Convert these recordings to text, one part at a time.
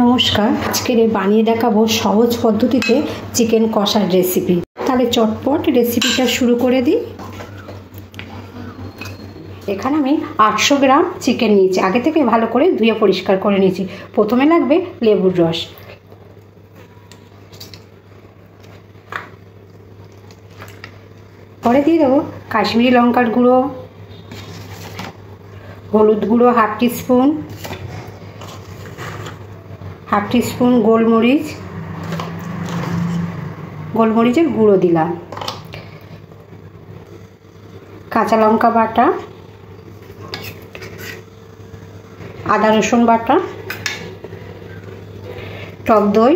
নমস্কার, আজকের বানিয়ে দেখাবো সহজ পদ্ধতিতে চিকেন কষার রেসিপি। তাহলে চটপট রেসিপিটা শুরু করে দিই। এখানে আমি 800 গ্রাম চিকেন নিয়েছি, আগে থেকে ভালো করে ধুয়ে পরিষ্কার করে নিয়েছি। প্রথমে লাগবে লেবুর রস, পরে দিয়ে দেবো কাশ্মীরি লঙ্কার গুঁড়ো, হলুদ গুঁড়ো হাফ টিস্পুন, গোলমরিচের গুঁড়ো দিলাম, কাঁচা লঙ্কা বাটা, আদা রসুন বাটা, টক দই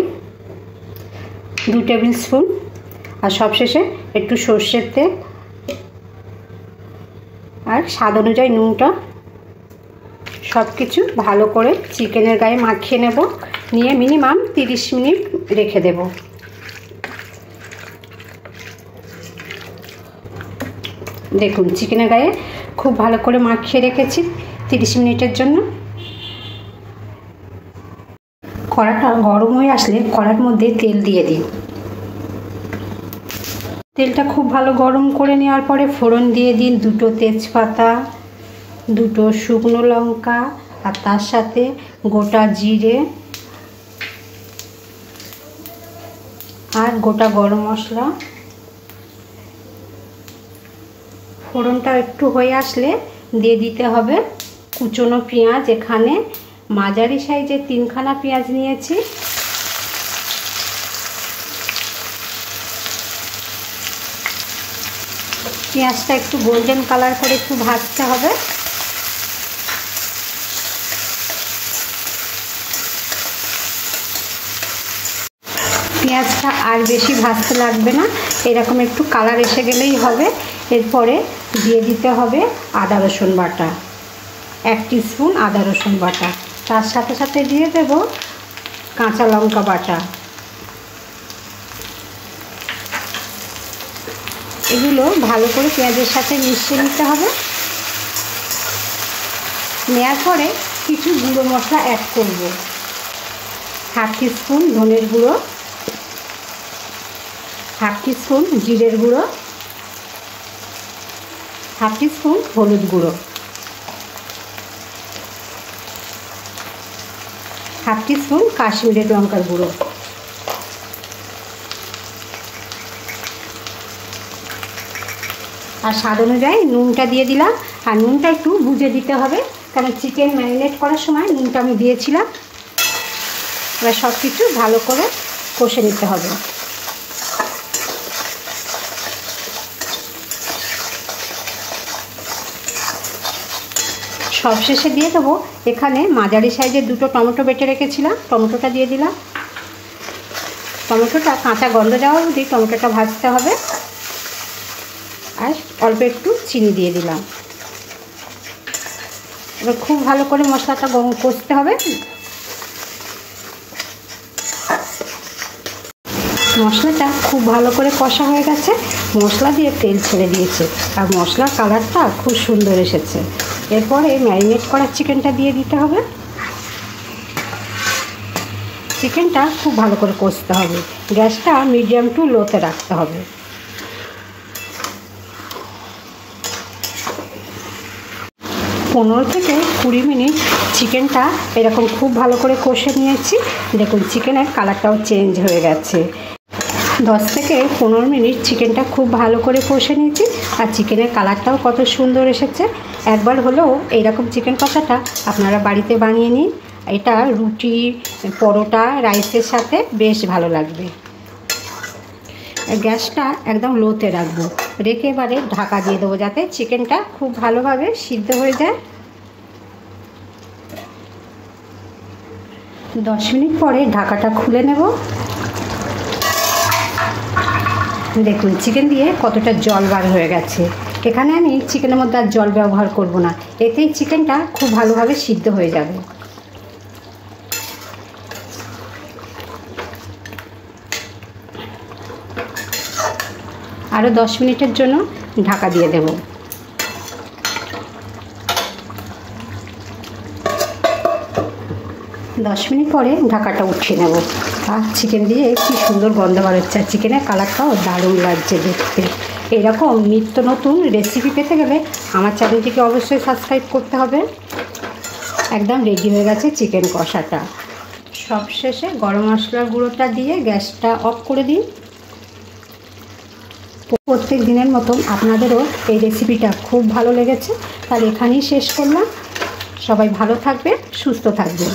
2 টেবিল স্পুন, আর সবশেষে একটু সর্ষের তেল আর স্বাদ অনুযায়ী নুনটা। সব কিছু ভালো করে চিকেনের গায়ে মাখিয়ে নেব, নিয়ে মিনিমাম 30 মিনিট রেখে দেব। দেখুন চিকেনের গায়ে খুব ভালো করে মাখিয়ে রেখেছি 30 মিনিটের জন্য। কড়াটা গরম হয়ে আসলে কড়ার মধ্যে তেল দিয়ে দিই। তেলটা খুব ভালো গরম করে নেওয়ার পরে ফোড়ন দিয়ে দিন 2টো তেজপাতা, 2টো শুকনো লঙ্কা, আর তার সাথে গোটা জিরে আর গোটা গরম মশলা। ফোড়নটা একটু হয়ে আসলে দিয়ে দিতে হবে কুচনো পেঁয়াজ। এখানে মাঝারি সাইজের 3খানা পেঁয়াজ নিয়েছি। পেঁয়াজটা একটু গোল্ডেন কালার করে একটু ভাজতে হবে। পেঁয়াজটা আর বেশি ভাজতে লাগবে না, এরকম একটু কালার এসে গেলেই হবে। এরপরে দিয়ে দিতে হবে আদা রসুন বাটা, 1 টিস্পুন আদা রসুন বাটা। তার সাথে সাথে দিয়ে দেব কাঁচা লঙ্কা বাটা। এগুলো ভালো করে পেঁয়াজের সাথে মিশিয়ে নিতে হবে। নেওয়ার পরে কিছু গুঁড়ো মশলা অ্যাড করব। হাফ টিস্পুন ধনের গুঁড়ো, হাফ টিস্পুন জিরের গুঁড়ো, হাফ টিস্পুন হলুদ গুঁড়ো, হাফ টিস্পুন কাশ্মীরি লঙ্কার গুঁড়ো। আর স্বাদ অনুযায়ী নুনটা দিয়ে দিলাম। আর নুনটা একটু বুঝে দিতে হবে, কারণ চিকেন ম্যারিনেট করার সময় নুনটা আমি দিয়েছিলাম। এবার সব কিছু ভালো করে কষে নিতে হবে। সবশেষে দিয়ে দেবো এখানে মাঝারি সাইজের 2টো টমেটো বেটে রেখেছিলাম, টমেটোটা দিয়ে দিলাম। টমেটোটা কাঁচা গন্ধ যাওয়া অবধি টমেটোটা ভাজতে হবে। আর অল্প একটু চিনি দিয়ে দিলাম। এবার খুব ভালো করে মশলাটা কষতে হবে। মশলাটা খুব ভালো করে কষা হয়ে গেছে, মশলা দিয়ে তেল ছেড়ে দিয়েছে, আর মশলার কালারটা খুব সুন্দর এসেছে। এরপরে ম্যারিনেট করা চিকেনটা দিয়ে দিতে হবে। চিকেনটা খুব ভালো করে কষতে হবে, গ্যাসটা মিডিয়াম টু লোতে রাখতে হবে। পনেরো থেকে 20 মিনিট চিকেনটা এরকম খুব ভালো করে কষে নিয়েছি। দেখুন চিকেনের কালারটাও চেঞ্জ হয়ে গেছে। 10 থেকে 15 মিনিট চিকেনটা খুব ভালো করে কষে নিয়েছি, আর চিকেনের কালারটাও কত সুন্দর এসেছে। একবার হলেও এইরকম চিকেন কষাটা আপনারা বাড়িতে বানিয়ে নিন, এটা রুটি, পরোটা, রাইসের সাথে বেশ ভালো লাগবে। গ্যাসটা একদম লোতে রাখবো, রেখে এবারে ঢাকা দিয়ে দেবো যাতে চিকেনটা খুব ভালোভাবে সিদ্ধ হয়ে যায়। 10 মিনিট পরে ঢাকাটা খুলে নেব। দেখুন চিকেন দিয়ে কতটা জল বার হয়ে গেছে। এখানে আমি চিকেনের মধ্যে আর জল ব্যবহার করব না, এতেই চিকেনটা খুব ভালোভাবে সিদ্ধ হয়ে যাবে। আরও 10 মিনিটের জন্য ঢাকা দিয়ে দেব। 10 মিনিট পরে ঢাকাটা উঠিয়ে নেব। আর চিকেন দিয়ে কি সুন্দর গন্ধ বার হচ্ছে, আর চিকেনের কালারটাও দারুণ লাগছে দেখতে। এরকম নিত্য নতুন রেসিপি পেতে গেলে আমার চ্যানেলটিকে অবশ্যই সাবস্ক্রাইব করতে হবে। একদম রেডি হয়ে গেছে চিকেন কষাটা। সবশেষে গরম মশলার গুঁড়োটা দিয়ে গ্যাসটা অফ করে দিন। প্রত্যেক দিনের মতন আপনাদেরও এই রেসিপিটা খুব ভালো লেগেছে, তাহলে এখানেই শেষ করলাম। সবাই ভালো থাকবেন, সুস্থ থাকবেন।